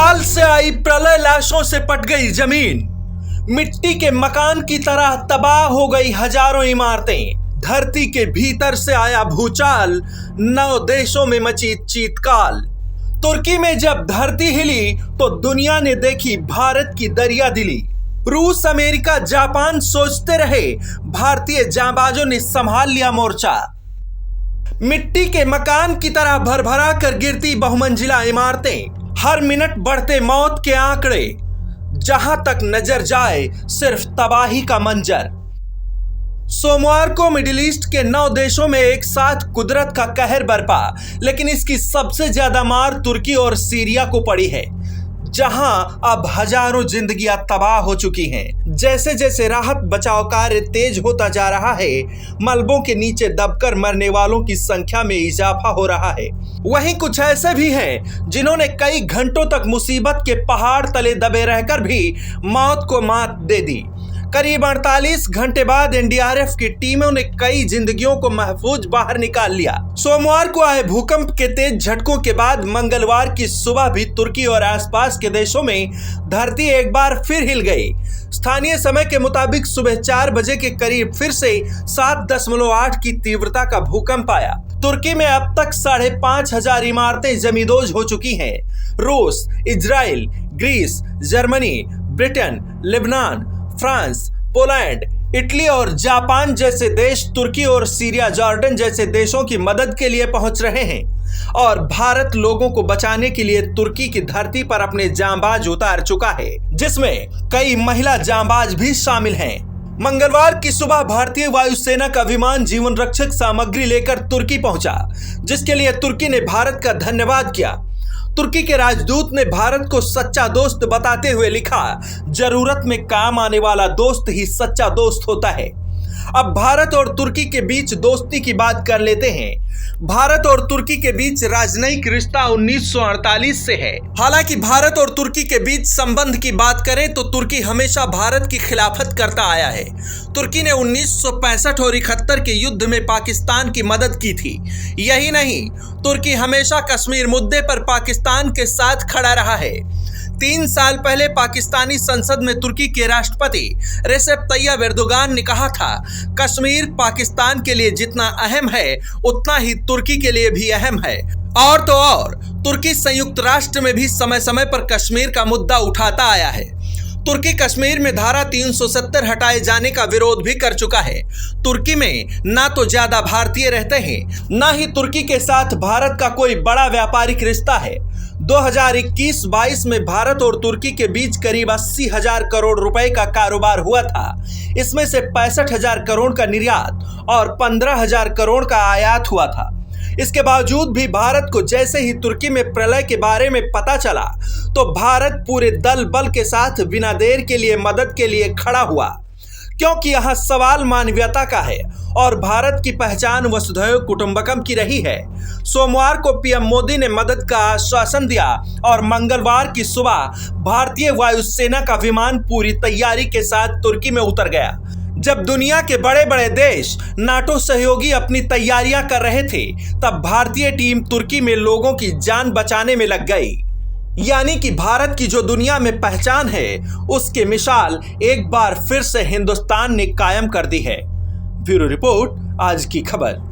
नेपाल से आई प्रलय लाशों से पट गई जमीन। मिट्टी के मकान की तरह तबाह हो गई हजारों इमारतें। धरती के भीतर से आया भूचाल, 9 देशों में मची चीतकाल। तुर्की में जब धरती हिली तो दुनिया ने देखी भारत की दरिया दिली। रूस, अमेरिका, जापान सोचते रहे, भारतीय जांबाजों ने संभाल लिया मोर्चा। मिट्टी के मकान की तरह भरभरा कर गिरती बहुमंजिला इमारतें, हर मिनट बढ़ते मौत के आंकड़े, जहां तक नजर जाए सिर्फ तबाही का मंजर। सोमवार को मिडिल ईस्ट के 9 देशों में एक साथ कुदरत का कहर बरपा, लेकिन इसकी सबसे ज्यादा मार तुर्की और सीरिया को पड़ी है, जहां अब हजारों जिंदगियां तबाह हो चुकी हैं। जैसे जैसे राहत बचाव कार्य तेज होता जा रहा है, मलबों के नीचे दबकर मरने वालों की संख्या में इजाफा हो रहा है। वहीं कुछ ऐसे भी हैं जिन्होंने कई घंटों तक मुसीबत के पहाड़ तले दबे रहकर भी मौत को मात दे दी। करीब 48 घंटे बाद एनडीआरएफ की टीमों ने कई जिंदगियों को महफूज बाहर निकाल लिया। सोमवार को आए भूकंप के तेज झटकों के बाद मंगलवार की सुबह भी तुर्की और आसपास के देशों में धरती एक बार फिर हिल गई। स्थानीय समय के मुताबिक सुबह 4 बजे के करीब फिर से 7.8 की तीव्रता का भूकंप आया। तुर्की में अब तक 5,500 इमारतें जमींदोज हो चुकी हैं। रूस, Israel, Greece, Germany, Britain, Lebanon, France, Poland, Italy और जापान जैसे देश तुर्की और सीरिया, जॉर्डन जैसे देशों की मदद के लिए पहुंच रहे हैं, और भारत लोगों को बचाने के लिए तुर्की की धरती पर अपने जांबाज उतार चुका है, जिसमें कई महिला जांबाज भी शामिल हैं। मंगलवार की सुबह भारतीय वायुसेना का विमान जीवन रक्षक सामग्री लेकर तुर्की पहुंचा, जिसके लिए तुर्की ने भारत का धन्यवाद किया। तुर्की के राजदूत ने भारत को सच्चा दोस्त बताते हुए लिखा, जरूरत में काम आने वाला दोस्त ही सच्चा दोस्त होता है। अब भारत और तुर्की के बीच दोस्ती की बात कर लेते हैं। भारत और तुर्की के बीच राजनयिक रिश्ता 1948 से है। हालांकि भारत और तुर्की के बीच संबंध की बात करें तो तुर्की हमेशा भारत की खिलाफत करता आया है। तुर्की ने 1965 और 71 के युद्ध में पाकिस्तान की मदद की थी। यही नहीं, तुर्की हमेशा कश्मीर मुद्दे पर पाकिस्तान के साथ खड़ा रहा है। 3 साल पहले पाकिस्तानी संसद में तुर्की के राष्ट्रपति रेसेप तैयब एर्दोगान ने कहा था, कश्मीर पाकिस्तान के लिए जितना अहम है उतना ही तुर्की के लिए भी अहम है। और तो और, तुर्की संयुक्त राष्ट्र में भी समय समय पर कश्मीर का मुद्दा उठाता आया है। तुर्की कश्मीर में धारा 370 हटाए जाने का विरोध भी कर चुका है। तुर्की में ना तो ज्यादा भारतीय रहते हैं, ना ही तुर्की के साथ भारत का कोई बड़ा व्यापारिक रिश्ता है। 2021-22 में भारत और तुर्की के बीच करीब 80,000 करोड़ रुपए का कारोबार हुआ था। इसमें से 65,000 करोड़ का निर्यात और 15,000 करोड़ का आयात हुआ था। इसके बावजूद भी भारत को जैसे ही तुर्की में प्रलय के बारे में पता चला तो भारत पूरे दल बल के साथ बिना देर के लिए मदद के लिए खड़ा हुआ, क्योंकि यहाँ सवाल मानवीयता का है और भारत की पहचान वसुधैव कुटुंबकम की रही है। सोमवार को पीएम मोदी ने मदद का आश्वासन दिया और मंगलवार की सुबह भारतीय वायुसेना का विमान पूरी तैयारी के साथ तुर्की में उतर गया। जब दुनिया के बड़े बड़े देश नाटो सहयोगी अपनी तैयारियां कर रहे थे, तब भारतीय टीम तुर्की में लोगों की जान बचाने में लग गई। यानी कि भारत की जो दुनिया में पहचान है, उसकी मिसाल एक बार फिर से हिंदुस्तान ने कायम कर दी है। ब्यूरो रिपोर्ट, आज की खबर।